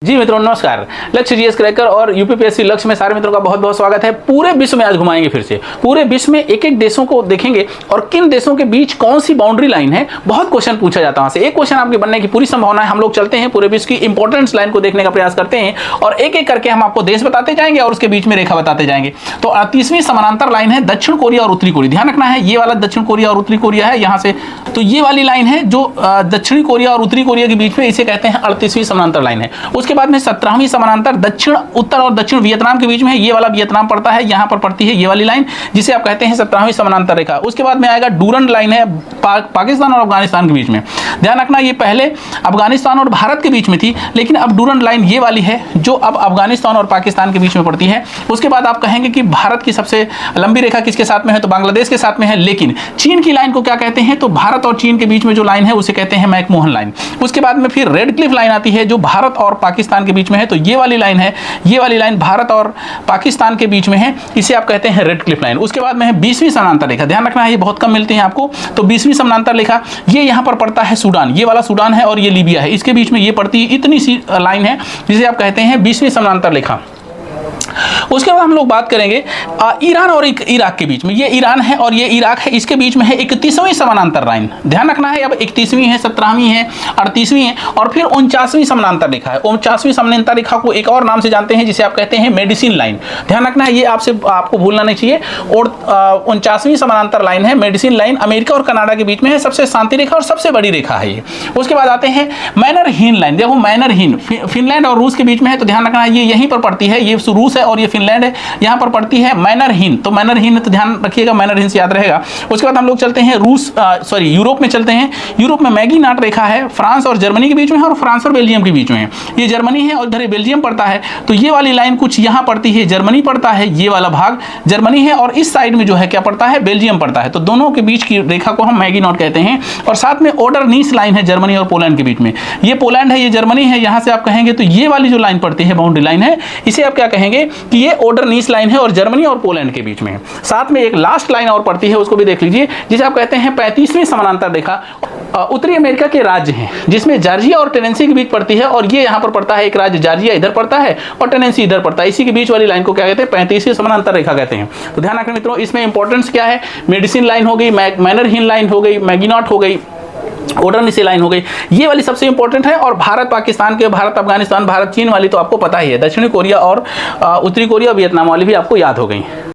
जी मित्रों नमस्कार। लक्ष्य जीएस क्रैकर और यूपीपीएससी लक्ष्य में सारे मित्रों का बहुत बहुत स्वागत है। पूरे विश्व में आज घुमाएंगे, फिर से पूरे विश्व में एक एक देशों को देखेंगे और किन देशों के बीच कौन सी बाउंड्री लाइन है। बहुत क्वेश्चन पूछा जाता है वहां से, एक क्वेश्चन आपके बनने की पूरी संभावना है। हम लोग चलते हैं पूरे विश्व की इंपॉर्टेंट लाइन को देखने का प्रयास करते हैं और एक एक करके हम आपको देश बताते जाएंगे और उसके बीच में रेखा बताते जाएंगे। तो 38वीं समानांतर लाइन है दक्षिण कोरिया और उत्तरी कोरिया। ध्यान रखना है, ये वाला दक्षिण कोरिया और उत्तरी कोरिया है यहाँ से, तो ये वाली लाइन है जो दक्षिणी कोरिया और उत्तरी कोरिया के बीच में, इसे कहते हैं 38वीं समानांतर लाइन है। उसके बाद में 17वीं समानांतर दक्षिण उत्तर और दक्षिण वियतनाम के बीच में है, ये वाला वियतनाम पड़ता है, यहाँ पर पड़ती है ये वाली लाइन जिसे आप कहते हैं 17वीं समानांतर रेखा। उसके बाद में आएगा डूरंड लाइन है पाकिस्तान और अफगानिस्तान के बीच में। ध्यान रखना ये पहले अफगानिस्तान और भारत के बीच में थी, लेकिन अब डूरंड लाइन ये वाली है जो अब अफगानिस्तान और पाकिस्तान के बीच में पड़ती है। उसके बाद आप कहेंगे कि भारत की सबसे लंबी रेखा किसके साथ में है, तो बांग्लादेश के साथ में है। लेकिन चीन की लाइन को क्या कहते हैं, तो भारत और चीन के बीच में जो लाइन है उसे कहते हैं मैकमोहन लाइन। उसके बाद में फिर रेड क्लिफ लाइन आती है जो भारत और पाकिस्तान के बीच में है, तो ये वाली लाइन है, ये वाली लाइन भारत और पाकिस्तान के बीच में है, इसे आप कहते हैं रेड क्लिफ लाइन। उसके बाद में है 20वीं समानांतर रेखा। ध्यान रखना है ये बहुत कम मिलती है आपको, तो 20वीं समानांतर रेखा ये यहाँ पर पड़ता है सूडान, ये वाला सूडान है और ये लीबिया है, इसके बीच में ये पड़ती है, इतनी सी लाइन है जिसे आप कहते हैं 20वीं समानांतर रेखा। उसके बाद हम लोग बात करेंगे ईरान और इराक के बीच में, ये ईरान है और ये इराक है, इसके बीच में है 31वीं समानांतर लाइन। ध्यान रखना है अब 31वीं है, 17वीं है, 38वीं है और फिर 49वीं समानांतर रेखा है। 49वीं समानांतर रेखा को एक और नाम से जानते हैं जिसे आप कहते हैं मेडिसिन लाइन। ध्यान रखना है ये आपको भूलना नहीं चाहिए। और 49वीं समानांतर लाइन है मेडिसिन लाइन, अमेरिका और कनाडा के बीच में है, सबसे शांति रेखा और सबसे बड़ी रेखा है ये। उसके बाद आते हैं मैनरहीन लाइन। देखो मैनरहीन फिनलैंड और रूस के बीच में है, तो ध्यान रखना है ये यहीं पर पड़ती है, ये रूस है और ये फिनलैंड है, यहां पर पड़ती है मैनरहीन। तो मैनरहीन तो ध्यान रखिएगा, मैनरहीन से याद रहेगा। उसके बाद हम लोग चलते हैं यूरोप में चलते हैं। यूरोप में मैगीनाट रेखा है, फ्रांस और जर्मनी के बीच में है और फ्रांस और बेल्जियम के बीच में है। ये जर्मनी है और इधर बेल्जियम पड़ता है, तो ये वाली लाइन कुछ यहां पड़ती है, जर्मनी पड़ता है, ये वाला भाग जर्मनी है और इस साइड में जो है क्या पड़ता है, बेल्जियम पड़ता है। तो दोनों के बीच की रेखा को हम मैगीनाट कहते हैं। और साथ में ओडरनीस लाइन है जर्मनी और पोलैंड के बीच में, ये पोलैंड है, ये जर्मनी है। यहां से आप कहेंगे तो ये वाली जो लाइन पड़ती है बाउंड्री लाइन है, इसे आप क्या कहेंगे कि ये ओडरनीस लाइन है और जर्मनी और पोलैंड के बीच में। साथ में एक लास्ट लाइन और पड़ती है, उसको भी देख लीजिए, जिसे आप कहते हैं 35वीं समानांतर रेखा। उत्तरी अमेरिका के राज्य हैं जिसमें जॉर्जिया और टेनेसी के बीच पड़ती है और ये यहाँ पर पड़ता है, एक राज्य जॉर्जिया इधर पड़ता है और टेनेसी इधर पड़ता है, इसी के बीच वाली लाइन को क्या कहते हैं, 35वीं समानांतर रेखा कहते हैं। तो ध्यान रखना मित्रों, इसमें इंपॉर्टेंस क्या है, मेडिसिन लाइन हो गई, मैनरहीन लाइन हो गई, मैगीनाट हो गई, ओडरनीस लाइन हो गई, ये वाली सबसे इंपॉर्टेंट है। और भारत पाकिस्तान के, भारत अफगानिस्तान, भारत चीन वाली तो आपको पता ही है, दक्षिणी कोरिया और उत्तरी कोरिया वियतनाम वाली भी आपको याद हो गई।